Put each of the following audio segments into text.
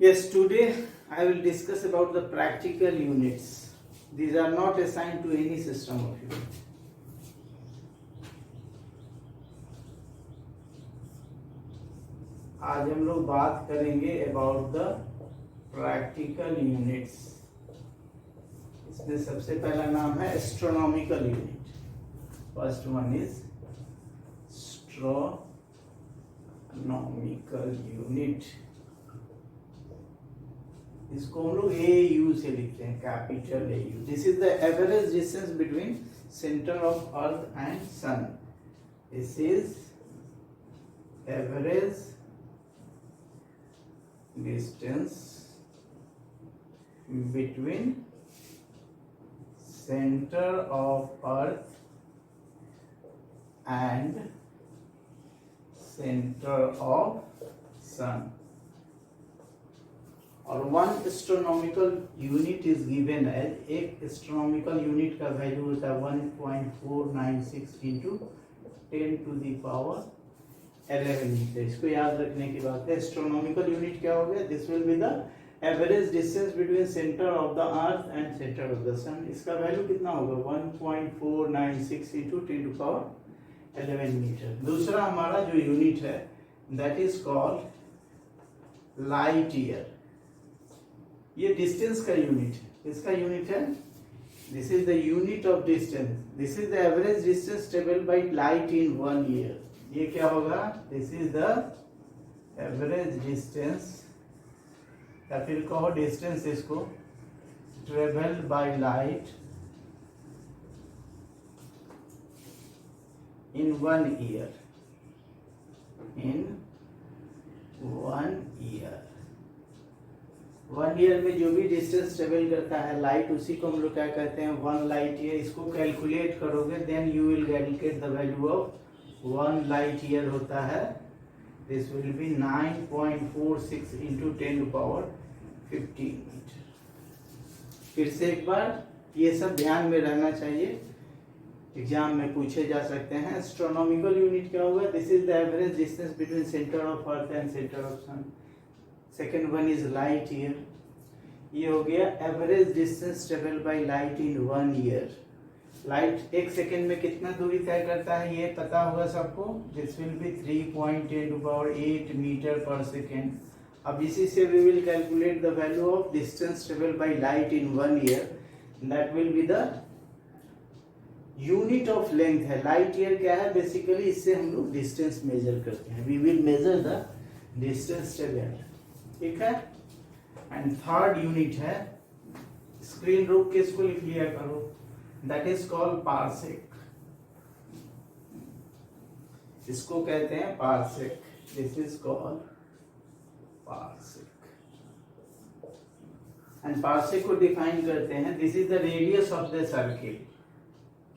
Yes, today I will discuss about the practical units. These are not assigned to any system of unit. आज हम लोग बात करेंगे about the practical units. इसमें सबसे पहला नाम है astronomical unit. First one is astronomical unit. इसको हम लोग AU से लिखते हैं, capital AU। This is the average distance between centre of earth and sun. This is average distance between centre of earth and centre of sun. और one astronomical unit is given as, एक astronomical unit का value होता है 1.496 into 10 to the power 11 metre. इसको याद रखने की बात है। एस्ट्रोनॉमिकल यूनिट क्या हो गया? This will be the average distance between centre of the earth and centre of the sun. इसका वैल्यू कितना होगा? 1.496 इंटू 10 टू पावर 11 मीटर। दूसरा हमारा जो यूनिट है that is called light year. ये डिस्टेंस का यूनिट है। इसका यूनिट है, this is the unit of distance. This is the average distance travelled by light in 1 year. ये क्या होगा? This is the average distance, या फिर कहो डिस्टेंस इसको, travelled by light in 1 year. In 1 year, 1 year में जो भी डिस्टेंस ट्रेवल करता है लाइट, उसी को हम लोग क्या कहते हैं? 1 लाइट ईयर। इसको कैलकुलेट करोगे then you will get the value of 1 light year होता है, this will be 9.46 into 10 to power 15 metre. फिर से एक बार, ये सब ध्यान में रहना चाहिए, एग्जाम में पूछे जा सकते हैं। एस्ट्रोनॉमिकल यूनिट क्या होगा? This is the average distance between centre of earth and centre of sun. Second one is light year. ये हो गया average distance travel by light in 1 year. Light 1 second में कितना दूरी तय करता है ये पता होगा सबको। This will be 3.10 to power 8 metre per second. अब इसी से we will calculate the value of distance travel by light in 1 year. That will be the unit of length है। लाइट ईयर क्या है? बेसिकली इससे हम लोग डिस्टेंस मेजर करते हैं। We will measure the distance travelled, ठीक है। एंड थर्ड यूनिट है, स्क्रीन रोक के इसको लिख लिया करो, दैट इज कॉल्ड पार्सेक। इसको कहते हैं parsec. This is called parsec. And parsec को डिफाइन करते हैं, this is the radius of the circle.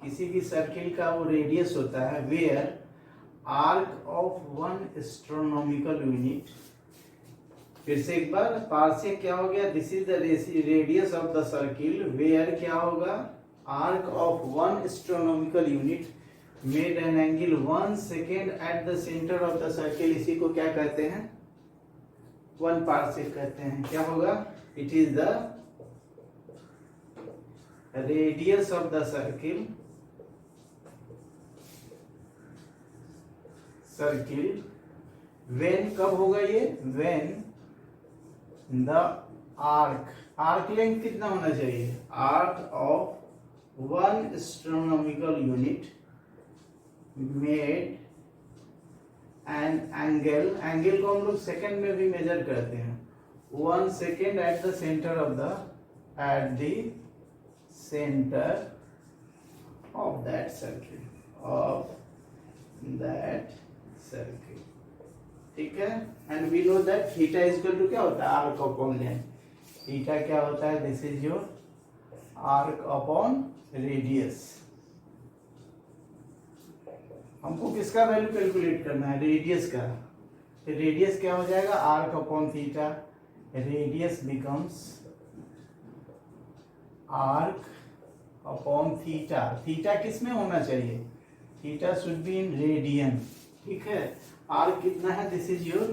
किसी भी सर्किल का वो रेडियस होता है where arc of 1 astronomical unit. फिर से एक बार, पार्सेक क्या हो गया? This is the radius of the circle where क्या होगा? Arc of 1 astronomical unit made an angle 1 second at the centre of the circle. इसी को क्या कहते हैं? 1 पार्सेक कहते हैं। क्या होगा? It is the radius of the circle when, कब होगा ये? व्हेन द आर्क लेंथ कितना होना चाहिए? Arc of 1 astronomical unit made an angle को हम लोग सेकेंड में भी मेजर करते हैं, 1 second at the centre of that circle, ठीक है। And we know that theta is equal to क्या होता है? Arc upon length. थीटा क्या होता है? This is your arc upon radius. हमको किसका वैल्यू कैलकुलेट करना है? रेडियस का। तो रेडियस क्या हो जाएगा? Arc upon theta. Radius becomes arc upon theta. Theta किस में होना चाहिए? Theta should be in radian, ठीक है। आर कितना है? This is your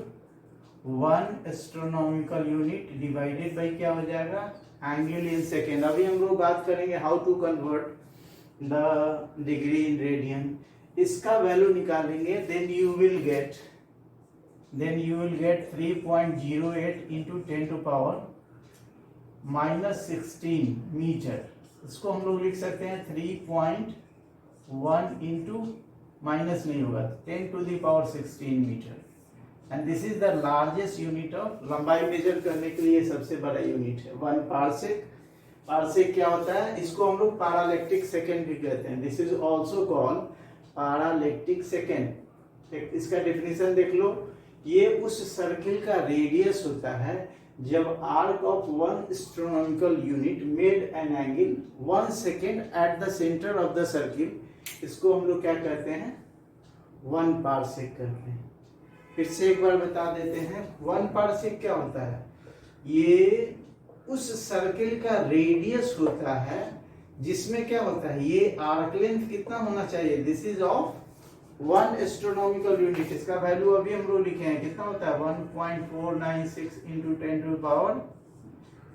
1 astronomical unit divided by क्या हो जाएगा, एंगल इन सेकेंड। अभी हम लोग बात करेंगे how to convert the degree in radian. इसका वैल्यू निकालेंगे, then you will get 3.08 into 10 to power -16 metre. इसको हम लोग लिख सकते हैं 3.1 इंटू माइनस नहीं होगा 10 to the power 16 metre. And this is the largest unit of, लंबाई मेजर करने के लिए सबसे बड़ा यूनिट है 1 पारसेक। पारसेक क्या होता है, इसको हम लोग पैरालैक्टिक सेकेंड भी कहते हैं। This is also called parallactic second. इसका डेफिनेशन देख लो, ये उस सर्किल का रेडियस होता है जब arc of 1 astronomical unit made an angle 1 second at the centre of the circle. इसको हम लोग क्या कहते हैं, 1 पारसेक कहते हैं। फिर से एक बार बता देते हैं, 1 पारसेक क्या होता है, ये उस सर्किल का रेडियस होता है जिसमें क्या होता है, ये आर्क लेंथ कितना होना चाहिए, this is of 1 astronomical unit. इसका वैल्यू अभी हम लोग लिखे हैं, कितना होता है 1.496 इंटू 10 टू पावर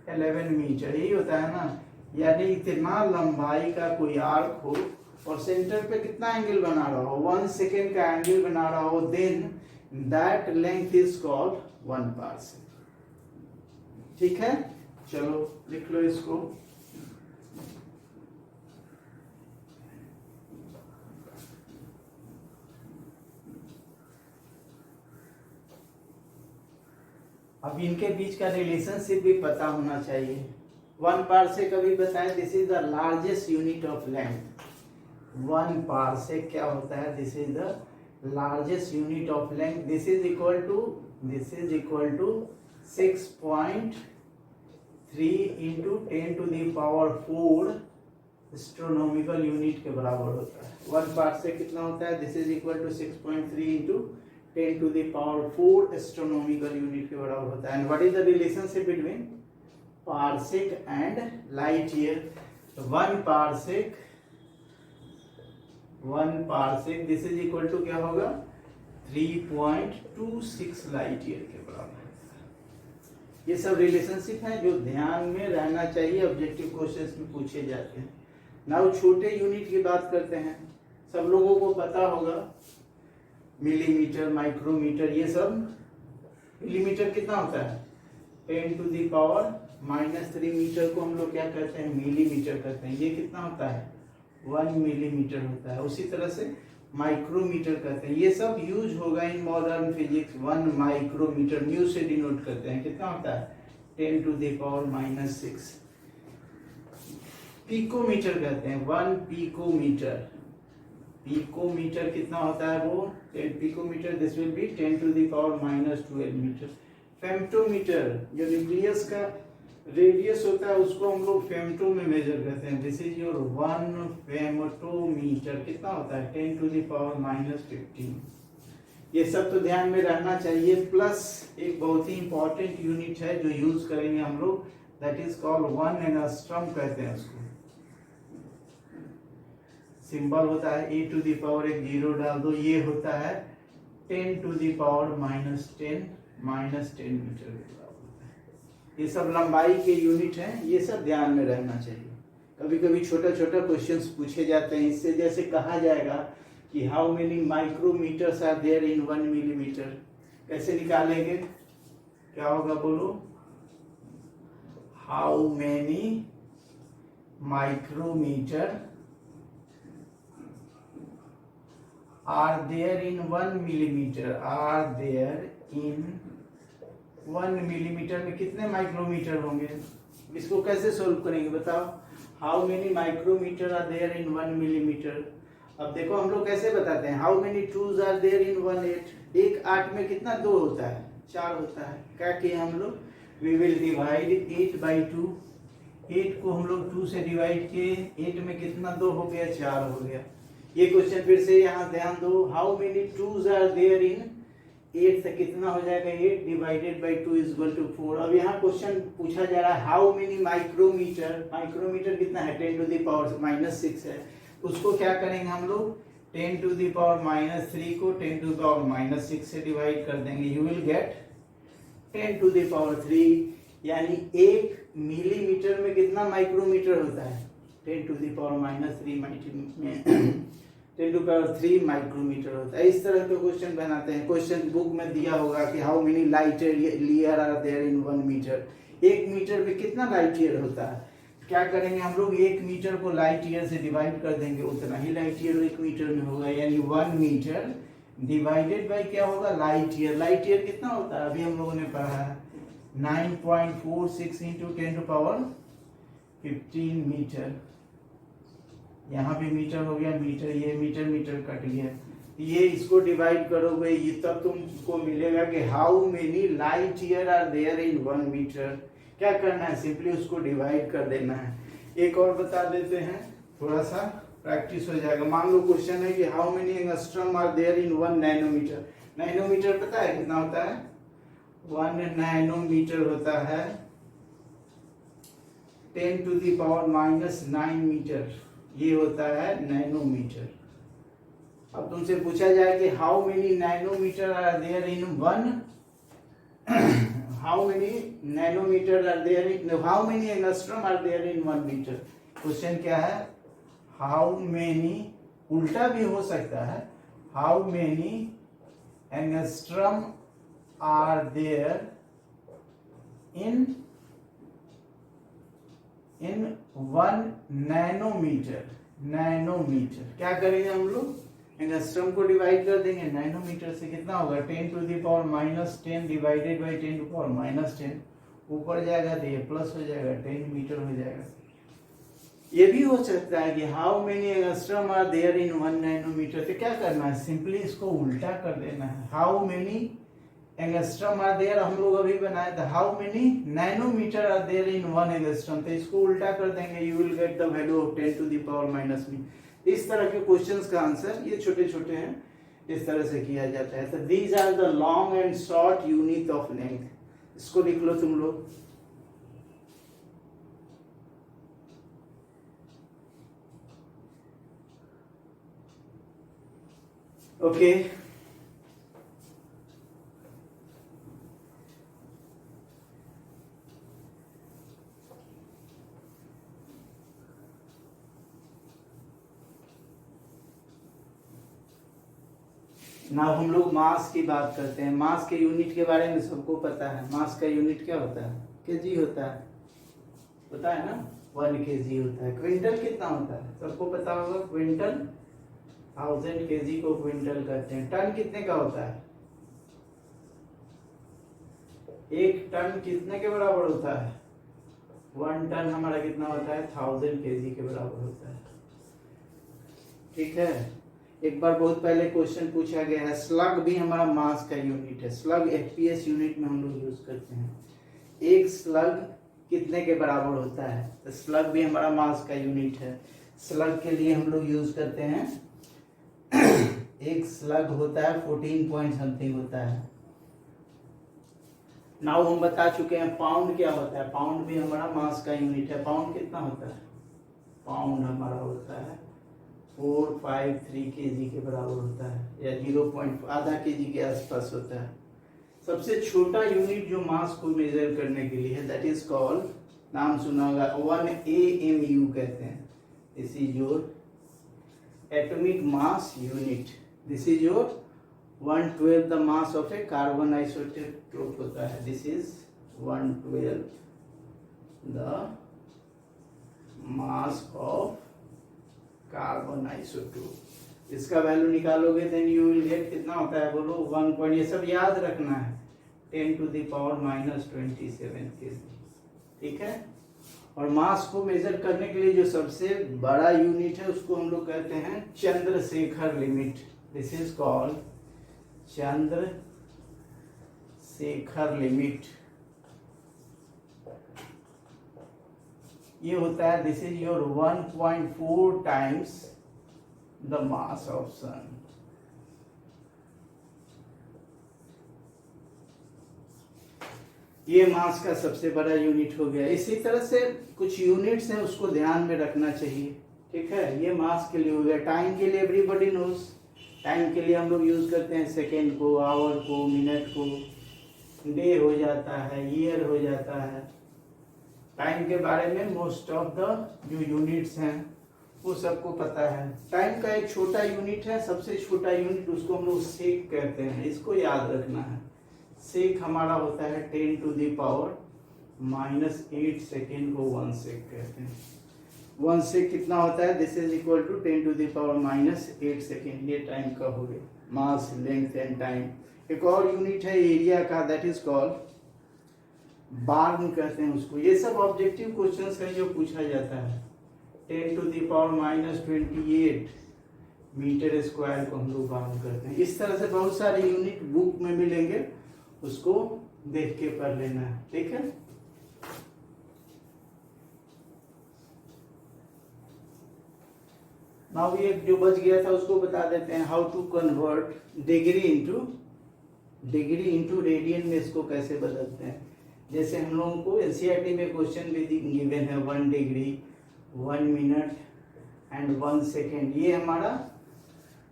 11 मीटर। यही होता है ना, यानी इतना लंबाई का कोई आर्क हो और सेंटर पे कितना एंगल बना रहा हो, 1 सेकेंड का एंगल बना रहा हो, then that length is called 1 parsec. ठीक है, चलो लिख लो इसको। अब इनके बीच का रिलेशनशिप भी पता होना चाहिए। 1 पारसेक अभी बताएं, this is the largest unit of length. 1 parsec क्या होता है, this is the largest unit of length. This is equal to 6.3 into 10 to the power 4 astronomical unit के बराबर होता है। 1 पारसेक कितना होता है, this is equal to 6.3 into 10 to the power 4 astronomical unit के बराबर होता है। And what is the relationship between parsec and light year? 1 parsec this is equal to क्या होगा, 3.26 लाइट ईयर के बराबर। ये सब रिलेशनशिप हैं जो ध्यान में रहना चाहिए, ऑब्जेक्टिव क्वेश्चंस में पूछे जाते हैं। नाउ छोटे यूनिट की बात करते हैं, सब लोगों को पता होगा मिलीमीटर, माइक्रोमीटर, ये सब। मिलीमीटर कितना होता है, 10 टू द पावर -3 मीटर को हम लोग क्या कहते हैं, मिलीमीटर कहते हैं। ये कितना होता है, 1 मिलीमीटर होता है। उसी तरह से माइक्रोमीटर कहते हैं। ये सब यूज होगा in modern physics. 1 micrometre mu से डिनोट करते हैं, कितना होता है, 10 टू द पावर -6। पिकोमीटर कहते हैं, 1 पिकोमीटर। पिकोमीटर कितना होता है, वो 10 picometre, this will be 10 to the power -12 metre. Femtometre, जो न्यूक्लियस का रेडियस होता है उसको हम लोग फेम्टो में मेजर करते हैं। This is your 1 फेम्टोमीटर। कितना होता है, 10 टू द पावर -15। ये सब तो ध्यान में रहना चाहिए। प्लस एक बहुत ही इंपॉर्टेंट यूनिट है जो यूज करेंगे हम लोग, दैट इज कॉल्ड 1 एंगस्ट्रॉम कहते हैं उसको। सिंबल होता है e टू द पावर, एक 0 डाल दो, ये होता है 10 टू द पावर -10 मीटर के बराबर होता है। ये सब लंबाई के यूनिट हैं, ये सब ध्यान में रहना चाहिए। कभी कभी छोटा छोटा क्वेश्चंस पूछे जाते हैं इससे, जैसे कहा जाएगा कि how many micrometres are there in 1 millimetre. कैसे निकालेंगे, क्या होगा बोलो, how many micrometre are there in 1 millimeter, are there in 1 millimeter में कितने माइक्रोमीटर होंगे। इसको कैसे सोल्व करेंगे बताओ, how many micrometre are there in 1 millimetre. अब देखो हम लोग कैसे बताते हैं, how many twos are there in 1 8। एक 8 में कितना 2 होता है, 4 होता है। क्या किए हम लोग, वी विल डिवाइड 8 by 2। 8 को हम लोग 2 से डिवाइड किए, 8 में कितना 2 हो गया, 4 हो गया। ये क्वेश्चन फिर से यहाँ ध्यान दो, how many twos are there in 8 से कितना हो जाएगा, 8 divided by 2 is equal to 4। अब यहाँ क्वेश्चन पूछा जा रहा है हाउ मेनी माइक्रोमीटर। माइक्रोमीटर कितना है, 10 टू द पावर -6 है। उसको क्या करेंगे हम लोग, 10 टू द पावर -3 को 10 टू द पावर -6 से डिवाइड कर देंगे। यू विल गेट 10⁻³ यानी 1 मिलीमीटर में कितना माइक्रोमीटर होता है? 10⁻³ माइक्रोमीटर होता है। इस तरह के क्वेश्चन बनाते हैं। क्वेश्चन बुक में दिया होगा कि how many light year are there in 1 metre. 1 metre में कितना लाइट ईयर होता है? क्या करेंगे हम लोग? 1 मीटर को लाइट ईयर से डिवाइड कर देंगे, उतना ही लाइट ईयर 1 मीटर में होगा। यानी 1 मीटर डिवाइडेड बाय क्या होगा? Light year. लाइट ईयर कितना होता है? अभी हम लोगों ने पढ़ा है 9.46 × 10⁻15 मीटर। यहाँ भी मीटर हो गया, मीटर, ये मीटर मीटर कट गया, ये इसको डिवाइड करोगे ये तब तुमको मिलेगा कि how many light year are there in 1 metre. क्या करना है? सिंपली उसको डिवाइड कर देना है। एक और बता देते हैं, थोड़ा सा प्रैक्टिस हो जाएगा। मान लो क्वेश्चन है कि how many angstrom are there in 1 nanometre. Nanometre पता है कितना होता है? 1 नैनोमीटर होता है 10⁻⁹ मीटर, ये होता है नैनोमीटर। अब तुमसे पूछा जाए कि how many nanometre are there in 1 how many nanometre are there in how many angstrom are there in 1 metre. Question क्या है? हाउ मेनी, उल्टा भी हो सकता है, how many angstrom are there in 1 nanometre. Nanometre क्या करेंगे हम लोग? एंगस्ट्रॉम को डिवाइड कर देंगे नैनोमीटर से। कितना होगा? 10⁻⁻10 डिवाइडेड बाई 10⁻⁻10, ऊपर जाएगा तो ये प्लस हो जाएगा, 10 मीटर हो जाएगा। ये भी हो सकता है कि how many angstrom are there in 1 nanometre. तो क्या करना है? सिंपली इसको उल्टा कर देना है। How many angstrom are there हम लोग अभी बनाए थे, how many nanometre are there in 1 angstrom, तो इसको उल्टा कर देंगे, you will get the value of 10⁻⁻⁻। इस तरह के क्वेश्चंस का आंसर, ये छोटे छोटे हैं, इस तरह से किया जाता है। तो these are the long and short unit of length. इसको लिख लो तुम लोग। ओके ना हम लोग मास की बात करते हैं। मास के यूनिट के बारे में सबको पता है। मास का यूनिट क्या होता है? केजी होता है, पता है ना? 1 kg होता है। क्विंटल कितना होता है? सबको पता होगा। क्विंटल 1000 kg को क्विंटल कहते हैं। टन कितने का होता है? 1 टन कितने के बराबर होता है? 1 टन हमारा कितना होता है? 1000 kg के बराबर होता है। ठीक है। एक बार बहुत पहले क्वेश्चन पूछा गया है, स्लग भी हमारा मास का यूनिट है। स्लग एफपीएस यूनिट में हम लोग यूज करते हैं। एक स्लग कितने के बराबर होता है? तो स्लग भी हमारा मास का यूनिट है। स्लग के लिए हम लोग यूज करते हैं एक स्लग होता है 14 पॉइंट समथिंग होता है। नाउ हम बता चुके हैं पाउंड क्या होता है। पाउंड भी हमारा मास का यूनिट है। पाउंड कितना होता है? पाउंड हमारा होता है 453 kg के बराबर होता है, या 0.5 kg के आसपास होता है। सबसे छोटा यूनिट जो मास को मेजर करने के लिए है, दैट इज कॉल्ड, नाम सुना होगा, 1 AMU कहते हैं। This is your atomic mass unit. This is your 1/12 the mass of A carbon isotope होता है। This is 1/12 the mass of carbon isotope. इसका वैल्यू निकालोगे देन यू विल गेट, कितना होता है बोलो? 1 पॉइंट, ये सब याद रखना है, 10⁻⁻27 kg। ठीक है। और मास को मेजर करने के लिए जो सबसे बड़ा यूनिट है उसको हम लोग कहते हैं Chandrasekhar limit. This is called Chandrasekhar limit. ये होता है, this is your 1.4 times the mass of sun. ये मास का सबसे बड़ा यूनिट हो गया। इसी तरह से कुछ यूनिट्स हैं, उसको ध्यान में रखना चाहिए। ठीक है। ये मास के लिए हो गया। टाइम के लिए एवरीबॉडी नोज, टाइम के लिए हम लोग यूज करते हैं सेकेंड को, आवर को, मिनट को। डे हो जाता है, ईयर हो जाता है। टाइम के बारे में मोस्ट ऑफ द जो यूनिट्स हैं वो सबको पता है। टाइम का एक छोटा यूनिट है, सबसे छोटा यूनिट, उसको हम लोग सेक कहते हैं, इसको याद रखना है। सेक हमारा होता है 10⁻⁻8 सेकेंड को 1 सेक कहते हैं। 1 सेक कितना होता है? This is equal to 10⁻⁸ second. ये टाइम का हो गया, मास, लेंथ एंड टाइम। एक और यूनिट है एरिया का, दैट इज कॉल्ड बार्न कहते हैं उसको। ये सब ऑब्जेक्टिव क्वेश्चंस हैं जो पूछा जाता है। 10⁻⁻28 मीटर स्क्वायर को हम लोग बार्न करते हैं। इस तरह से बहुत सारे यूनिट बुक में मिलेंगे, उसको देख के पढ़ लेना है, ठीक है। नाउ ये जो बच गया था उसको बता देते हैं। How to convert degree into radian में इसको कैसे बदलते हैं। जैसे हम लोगों को एनसीईआरटी में क्वेश्चन भी गिवन है 1 डिग्री, 1 मिनट एंड 1 सेकेंड। ये हमारा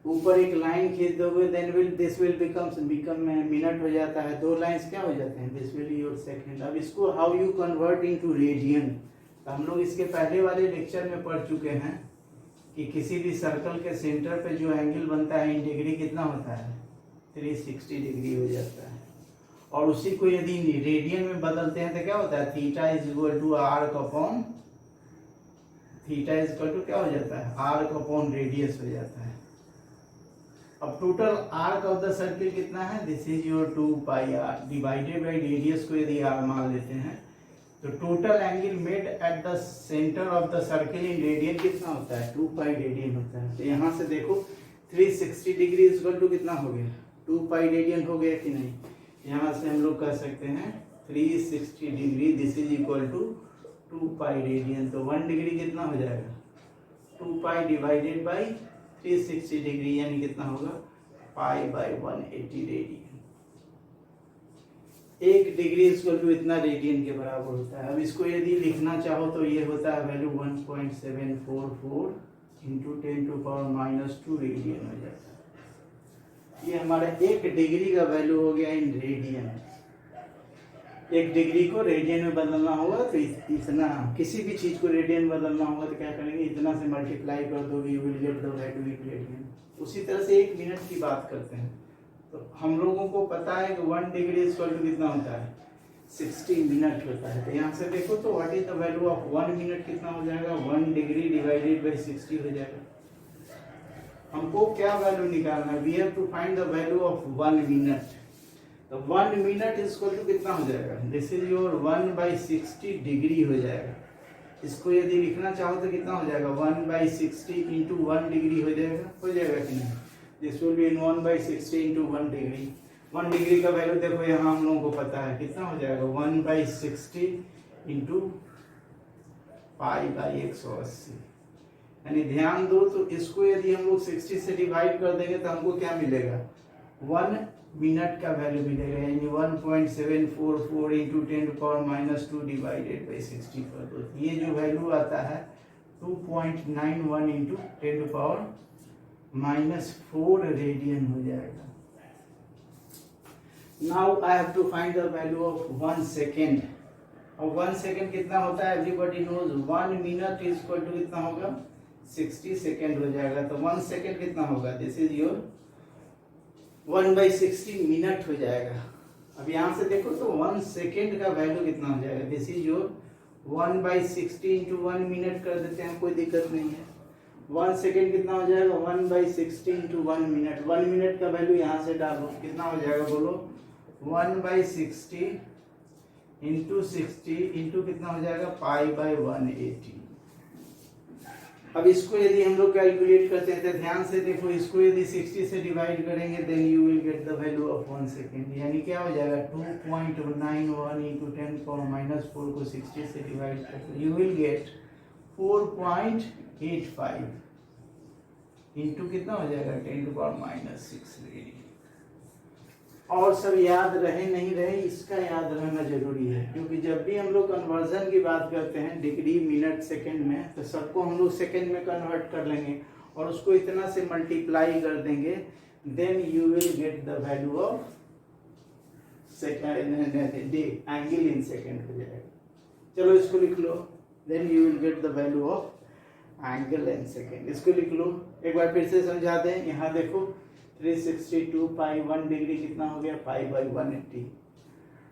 ऊपर एक लाइन खींच दोगे, then this will become minute हो जाता है। 2 लाइंस क्या हो जाते हैं? This will your second. अब इसको how you convert into radian, तो हम लोग इसके पहले वाले लेक्चर में पढ़ चुके हैं कि किसी भी सर्कल के सेंटर पे जो एंगल बनता है इन डिग्री कितना होता है? 360 डिग्री हो जाता है। और उसी को यदि रेडियन में बदलते हैं तो क्या होता है? Theta is equal to arc upon क्या हो जाता है? आर्क अपॉन रेडियस हो जाता है। अब total arc of the circle कितना है? This is your 2 pi r divided by radius को यदि आर मान लेते हैं तो total angle made at the centre of the circle in radian कितना होता है? 2 पाई रेडियन होता है। तो यहाँ से देखो 360 डिग्री इक्वल टू कितना हो गया? 2 पाई रेडियन हो गया कि नहीं? यहाँ से हम लोग कह सकते हैं 360 degree this is equal to 2 pi radian. तो 1 डिग्री कितना हो जाएगा? 2 पाई डिवाइडेड बाई 360 डिग्री, यानी कितना होगा? Pi by 180 radian. 1 degree equal to इतना रेडियन के बराबर होता है। अब इसको यदि लिखना चाहो तो ये होता है वैल्यू 1.744 इंटू 10⁻⁻2 रेडियन हो जाता है। ये हमारा 1 डिग्री का वैल्यू हो गया इन रेडियन। 1 डिग्री को रेडियन में बदलना होगा तो इतना, किसी भी चीज को रेडियन में बदलना होगा तो क्या करेंगे? इतना से मल्टीप्लाई कर दोगे, you will get the value in radian. उसी तरह से 1 मिनट की बात करते हैं तो हम लोगों को पता है कि 1 डिग्री इक्वल टू कितना होता है? 60 मिनट होता है। तो यहाँ से देखो तो what is the value of 1 minute कितना हो जाएगा? 1 डिग्री डिवाइडेड बाई 60 हो जाएगा। हमको क्या वैल्यू निकालना है? We have to find the value of 1 minute. तो 1 मिनट इक्वल टू कितना हो जाएगा? दिस इज योर 1/60 डिग्री हो जाएगा। इसको यदि लिखना चाहो तो कितना हो जाएगा? 1/60 इंटू 1 डिग्री हो जाएगा कि नहीं? This will be in 1/60 into 1 degree. 1 degree का वैल्यू देखो यहाँ हम लोगों को पता है कितना हो जाएगा? 1/60 इंटू π/180। यानी ध्यान दो तो इसको यदि हम लोग 60 से डिवाइड कर देंगे तो हमको क्या मिलेगा? 1 मिनट का वैल्यू मिलेगा, यानी 1.744 इंटू 10⁻⁻2 डिवाइडेड बाई 60 कर दो। ये जो वैल्यू आता है 2.91 इंटू 10⁻⁻4 रेडियन हो जाएगा। Now I have to find the value of 1 second. और 1 सेकेंड कितना होता है? Everybody knows 1 minute is equal to कितना होगा? 60 सेकेंड हो जाएगा। तो 1 सेकेंड कितना होगा? दिस इज योर 1/60 मिनट हो जाएगा। अब यहाँ से देखो तो 1 सेकेंड का वैल्यू कितना हो जाएगा? This is your 1/60 into 1 minute कर देते हैं, कोई दिक्कत नहीं है। 1 सेकेंड कितना हो जाएगा? 1/60 इंटू 1 मिनट। 1 मिनट का वैल्यू यहाँ से डालो, कितना हो जाएगा बोलो? 1/60 इंटू 60 इंटू कितना हो जाएगा? π/180। अब इसको यदि हम लोग कैलकुलेट करते हैं तो ध्यान से देखो, इसको यदि 60 से डिवाइड करेंगे then you will get the value of 1 second. यानी क्या हो जाएगा? 2.91 इंटू 10⁻⁻4 को 60 से डिवाइड करते यू विल गेट 4.85 इंटू कितना हो जाएगा? 10⁻⁻6 रेडियन। और सब याद रहे नहीं रहे, इसका याद रहना जरूरी है, क्योंकि जब भी हम लोग कन्वर्जन की बात करते हैं डिग्री, मिनट, सेकंड में, तो सबको हम लोग सेकंड में कन्वर्ट कर लेंगे और उसको इतना से मल्टीप्लाई कर देंगे, then you will get the value of second the, angle in second हो जाएगा। चलो इसको लिख लो, then you will get the value of angle in second. इसको लिख लो, एक बार फिर से समझाते हैं। यहाँ देखो 362 पाई 1 डिग्री कितना हो गया, पाई बाई 180।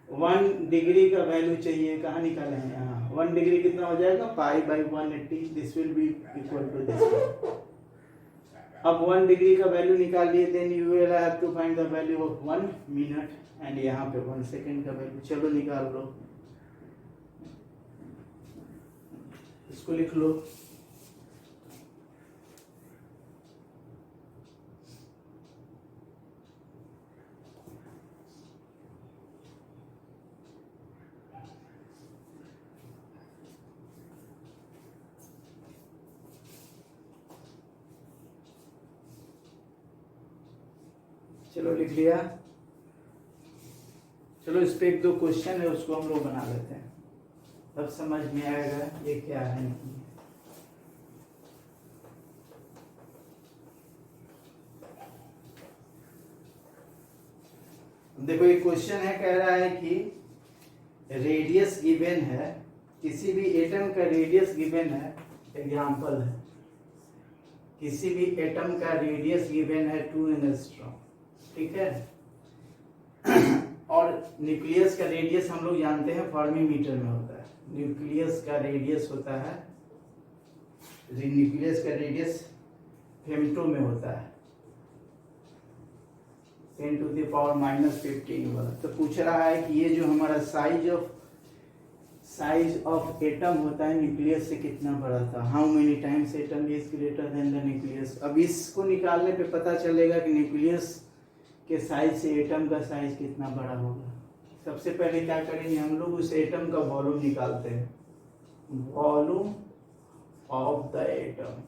1 डिग्री का वैल्यू चाहिए, कहाँ निकाले हैं, यहाँ 1 डिग्री कितना हो जाएगा, pi by 180। This will be equal to this. अब 1 डिग्री का वैल्यू निकाल लिए, then you will have to find the value of 1 minute and यहाँ पे 1 सेकंड का वैल्यू। चलो निकाल लो, इसको लिख लो। चलो लिख लिया। चलो इस पे 1-2 क्वेश्चन है, उसको हम लोग बना लेते हैं, तब समझ में आएगा ये क्या है। देखो एक क्वेश्चन है, कह रहा है कि रेडियस गिवन है, किसी भी एटम का रेडियस गिवन है, एग्जांपल है, किसी भी एटम का रेडियस गिवन है 2 एंगस्ट्रॉम, ठीक है। और न्यूक्लियस का रेडियस हम लोग जानते हैं फर्मी मीटर में होता है। न्यूक्लियस का रेडियस होता है, न्यूक्लियस का रेडियस फेम्टो में होता है, 10⁻⁻15 वाला। तो पूछ रहा है कि ये जो हमारा साइज ऑफ एटम होता है न्यूक्लियस से कितना बड़ा था, how many times atom is greater than the nucleus. अब इसको निकालने पे पता चलेगा कि न्यूक्लियस के साइज से एटम का साइज कितना बड़ा होगा। सबसे पहले क्या करेंगे, हम लोग उस एटम का वॉल्यूम निकालते हैं, volume of the atom.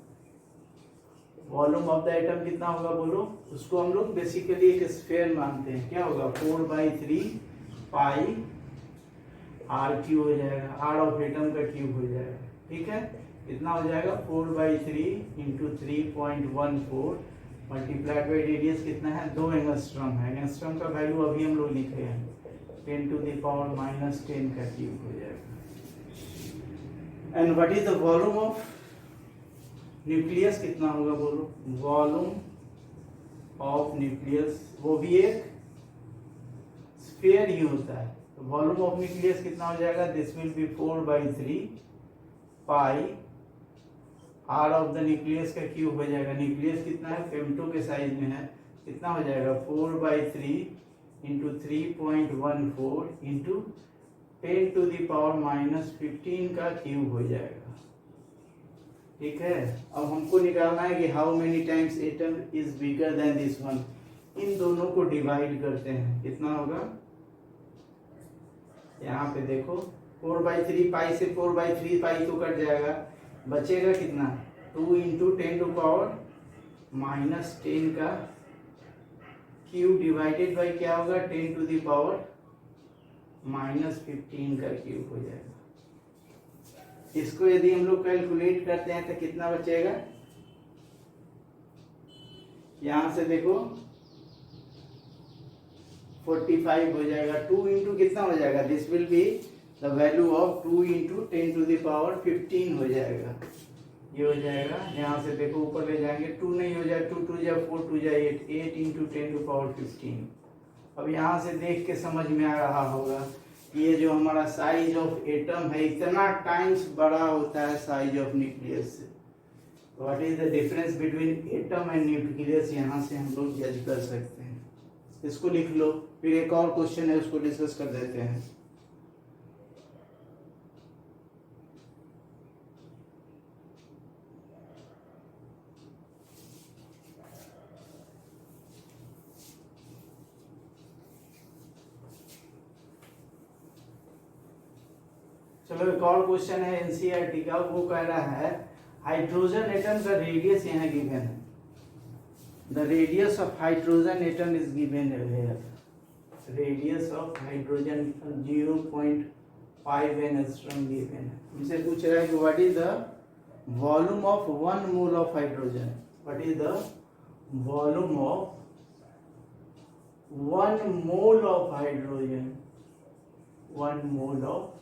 Volume of the atom कितना होगा बोलो, उसको हम लोग बेसिकली एक स्फीयर मानते हैं, क्या होगा 4/3 पाई आर क्यूब हो जाएगा, आर ऑफ एटम का क्यूब हो जाएगा, ठीक है। कितना हो जाएगा 4/3 इंटू 3.14 मल्टीप्लाइड बाई रेडियस कितना है 2 एंगस्ट्रॉम है। एंगस्ट्रॉम का वैल्यू अभी हम लोग लिखे हैं 10⁻⁻10 का क्यूब हो जाएगा। And what is the volume of nucleus, कितना होगा बोलो, वॉल्यूम ऑफ न्यूक्लियस, वो भी एक स्फीयर ही होता है। तो वॉल्यूम ऑफ न्यूक्लियस कितना हो जाएगा, this will be 4/3 pi r of the nucleus का क्यूब हो जाएगा। न्यूक्लियस कितना है, फेम्टो के साइज में है, कितना हो जाएगा 4/3 इंटू 3.14 इंटू 10⁻⁻15 का क्यूब हो जाएगा, ठीक है। अब हमको निकालना है कि how many times atom is bigger than this one. इन दोनों को डिवाइड करते हैं, कितना होगा, यहाँ पे देखो 4/3 पाई से 4/3 पाई तो कट जाएगा, बचेगा कितना 2 इंटू 10⁻⁻10 का क्यूब डिवाइडेड बाई क्या होगा 10⁻⁻15 का क्यूब हो जाएगा। इसको यदि हम लोग कैलकुलेट करते हैं तो कितना बचेगा, यहां से देखो 45 हो जाएगा। 2 इंटू कितना हो जाएगा, this will be the value of 2 into 10⁻15 हो जाएगा, ये हो जाएगा। यहाँ से देखो ऊपर ले जाएंगे, 2 नहीं हो जाए, 2 2 जा 4 2 जा 8, 8 इंटू 10⁻15। अब यहाँ से देख के समझ में आ रहा होगा कि ये जो हमारा साइज ऑफ एटम है इतना टाइम्स बड़ा होता है साइज ऑफ न्यूक्लियस से। What is the difference between atom and nucleus, यहाँ से हम लोग जज कर सकते हैं। इसको लिख लो, फिर एक और क्वेश्चन है उसको डिस्कस कर देते हैं। चलो एक और क्वेश्चन है एनसीईआरटी का, वो कह रहा है हाइड्रोजन एटम का रेडियस यहाँ गिवन है। The radius of hydrogen atom is given here. Radius of hydrogen 0.5 angstrom given है। हमसे पूछ रहा है कि what is the volume of 1 mole of hydrogen, what is the volume of 1 mole of hydrogen, 1 mole of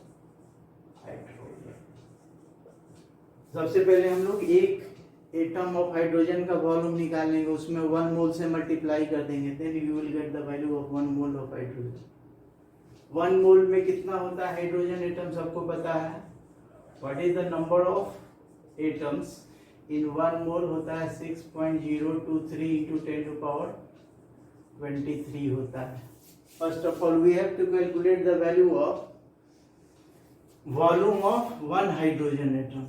hydrogen. सबसे पहले हम लोग एक एटम ऑफ हाइड्रोजन का वॉल्यूम निकालेंगे, उसमें 1 मोल से मल्टीप्लाई कर देंगे, then you will get the value of 1 mole of hydrogen. 1 mole में कितना होता है हाइड्रोजन एटम, सबको पता है। What is the number of atoms in 1 mole होता है 6.023 इंटू 10 टू पावर 23 होता है। First of all we have to calculate the value of volume of 1 hydrogen atom,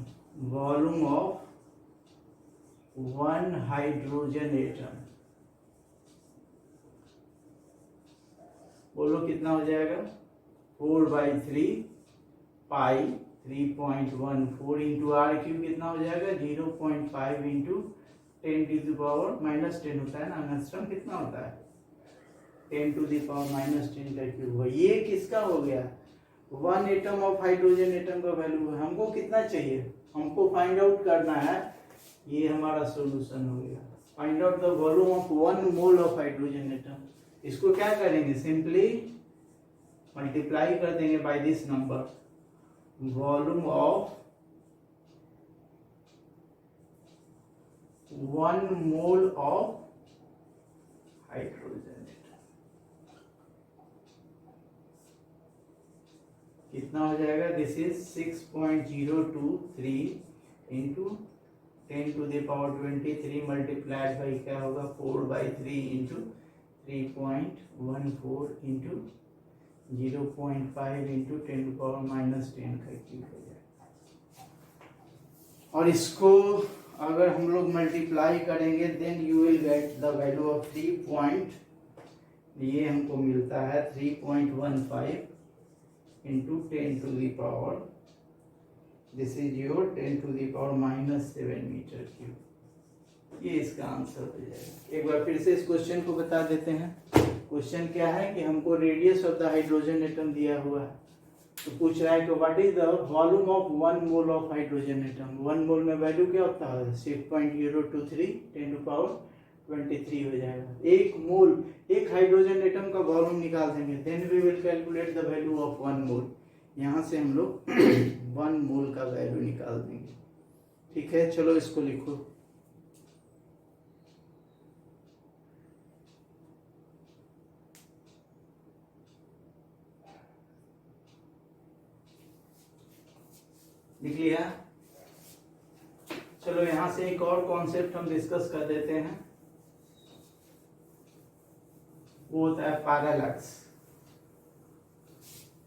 volume of 1 hydrogen atom. बोलो कितना हो जाएगा, 4/3 पाई 3.14 इंटू आर क्यूब कितना हो जाएगा 0.5 इंटू 10 टू द पावर -10 होता है ना, अंगस्ट्रम कितना होता है 10 टू द पावर -10 का क्यूब। ये किसका हो गया, 1 एटम ऑफ हाइड्रोजन एटम का वैल्यू है। हमको कितना चाहिए, हमको फाइंड आउट करना है, ये हमारा सॉल्यूशन हो गया। Find out the volume of 1 mole of hydrogen atom. इसको क्या करेंगे, सिंपली मल्टीप्लाई कर देंगे by this number, volume of 1 mole of hydrogen atom कितना हो जाएगा, this is 6.023 into 10 to the power 23 multiplied by क्या होगा 4/3 into 3.14 into 0.5 into 10 to power -10 का क्यूब हो जाएगा। और इसको अगर हम लोग मल्टीप्लाई करेंगे then you will get the value of 3. ये हमको मिलता है 3.15 into 10 to the power, this is your 10 to the power -7 metre cube. ये इसका आंसर हो जाएगा। एक बार फिर से इस क्वेश्चन को बता देते हैं। क्वेश्चन क्या है कि हमको radius of the hydrogen atom दिया हुआ है, तो पूछ रहा है कि what is the volume of 1 mole of hydrogen atom. 1 mole में वैल्यू क्या होता है 6.023 10 टू पावर 23 हो जाएगा। एक मोल, एक हाइड्रोजन एटम का वॉल्यूम निकाल देंगे, then we will calculate the value of 1 mole. यहाँ से हम लोग 1 मोल का वैल्यू निकाल देंगे। ठीक है, चलो इसको लिखो। लिख लिया। चलो यहां से एक और कॉन्सेप्ट हम डिस्कस कर देते हैं, वो होता है पैरेलैक्स।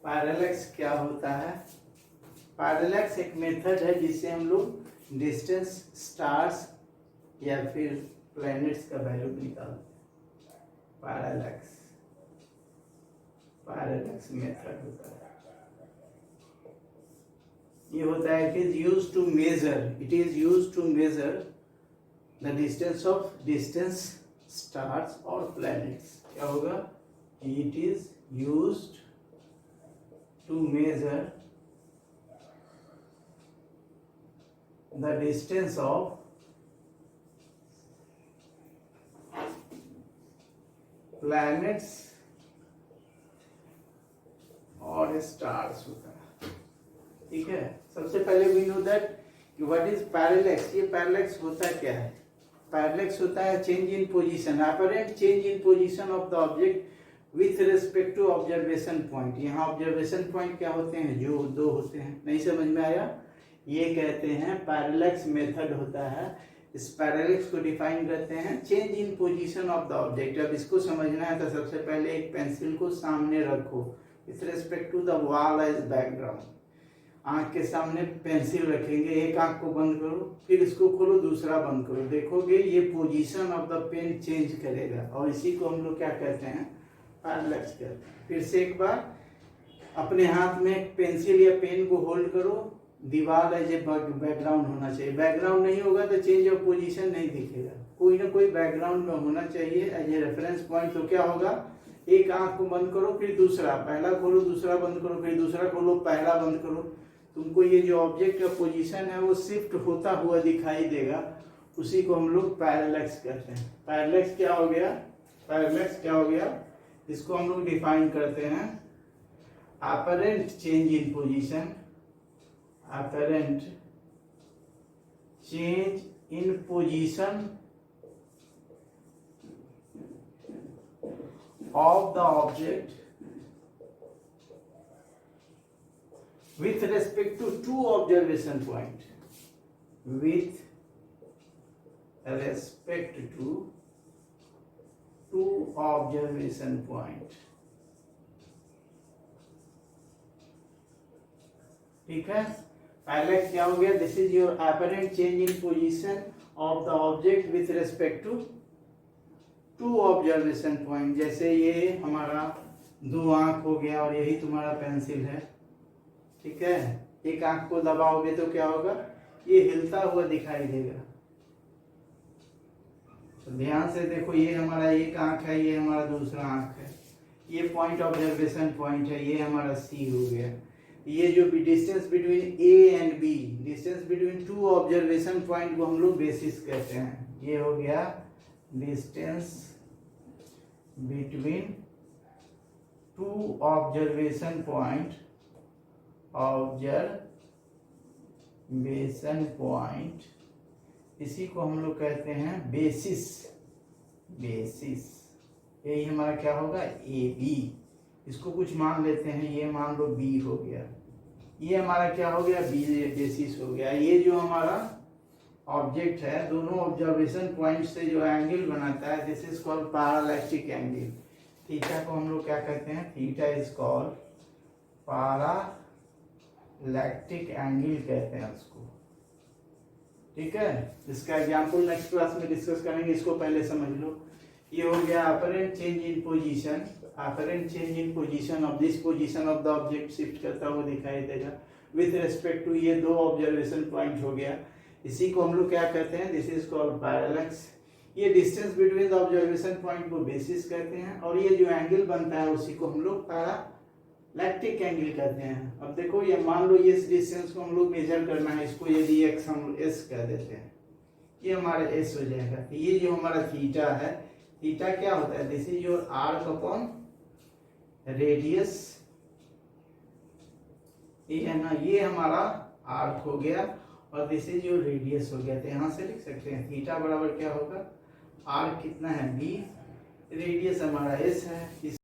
पैरेलैक्स क्या होता है, पैरेलैक्स एक मेथड है जिससे हम लोग डिस्टेंस स्टार्स या फिर प्लैनेट्स का वैल्यू निकालते हैं। पैरेलैक्स, पैरेलैक्स मेथड होता है। ये होता है, it is used to measure, it is used to measure the distance of distance stars और प्लैनेट्स। क्या होगा, it is used to measure the distance of planets और स्टार्स होता है। ठीक है, सबसे पहले we know that what is parallax. ये पैरेलैक्स होता क्या है, पैरेलैक्स होता है change in position, apparent change in position of the object with respect to observation point. यहाँ ऑब्जर्वेशन पॉइंट क्या होते हैं, जो 2 होते हैं। नहीं समझ में आया, ये कहते हैं पैरेलैक्स मेथड होता है। इस पैरेलैक्स को डिफाइन करते हैं change in position of the object. अब इसको समझना है तो सबसे पहले एक पेंसिल को सामने रखो with respect to the wall as background. आंख के सामने पेंसिल रखेंगे, एक आंख को बंद करो, फिर इसको खोलो, दूसरा बंद करो, देखोगे ये position of the pen change करेगा, और इसी को हम लोग क्या कहते हैं, पैरेलैक्स कहते हैं। फिर से एक बार अपने हाथ में पेंसिल या पेन को होल्ड करो, दीवार एज ए बैकग्राउंड होना चाहिए। बैकग्राउंड नहीं होगा तो चेंज ऑफ पोजीशन नहीं दिखेगा, कोई ना कोई बैकग्राउंड में होना चाहिए एज ए रेफरेंस पॉइंट। तो क्या होगा, एक आंख को बंद करो, फिर दूसरा, पहला खोलो, दूसरा बंद करो, फिर दूसरा खोलो, पहला बंद करो। तुमको ये जो ऑब्जेक्ट का पोजीशन है वो शिफ्ट होता हुआ दिखाई देगा, उसी को हम लोग पैरेलैक्स कहते हैं। पैरेलैक्स क्या हो गया, पैरेलैक्स क्या हो गया, इसको हम लोग डिफाइन करते हैं apparent change in position, apparent change in position of the object with respect to two observation point, with respect to two observation point. ठीक है, पहले क्या हो गया, this is your apparent change in position of the object with respect to to observation point. जैसे ये हमारा दो आंख हो गया और यही तुम्हारा पेंसिल है, ठीक है। एक आंख को दबाओगे तो क्या होगा, ये हिलता हुआ दिखाई देगा। तो ध्यान से देखो, ये हमारा एक आंख है, ये हमारा दूसरा आंख है, ये पॉइंट ऑब्जर्वेशन पॉइंट है, ये हमारा सी हो गया। ये जो भी distance between A and B, distance between two observation point को हम लोग बेसिस कहते हैं। ये हो गया distance between two observation point, observation point, इसी को हम लोग कहते हैं बेसिस, बेसिस। यही हमारा क्या होगा, ए बी। इसको कुछ मान लेते हैं, ये मान लो बी हो गया, ये हमारा क्या हो गया, बी बेसिस हो गया। ये जो हमारा ऑब्जेक्ट है, दोनों ऑब्जर्वेशन पॉइंट से जो एंगल बनाता है, this is called parallactic angle. Theta को हम लोग क्या कहते हैं, theta is called parallactic angle कहते हैं उसको, ठीक है। इसका एग्जांपल नेक्स्ट क्लास में डिस्कस करेंगे, इसको पहले समझ लो। ये हो गया apparent change in position, apparent change in position of this position of the object shift करता हुआ दिखाई देगा विथ रिस्पेक्ट टू ये दो ऑब्जर्वेशन पॉइंट हो गया। इसी को हम लोग क्या कहते हैं, दिस इज कॉल्ड पैरेलैक्स। ये distance between the observation point को बेसिस कहते हैं, और ये जो एंगल बनता है उसी को हम लोग पैरालैक्टिक एंगल कहते हैं। अब देखो, ये मान लो ये डिस्टेंस को हम लोग मेजर करना है, इसको यदि x हम s कह देते हैं, ये हमारा s हो जाएगा। ये जो हमारा थीटा है, थीटा क्या होता है, this is your arc upon radius, ये है ना, ये हमारा आर्क हो गया और दिस इज योर रेडियस हो गया। तो यहाँ से लिख सकते हैं थीटा बराबर क्या होगा, आर्क कितना है b, रेडियस हमारा s है।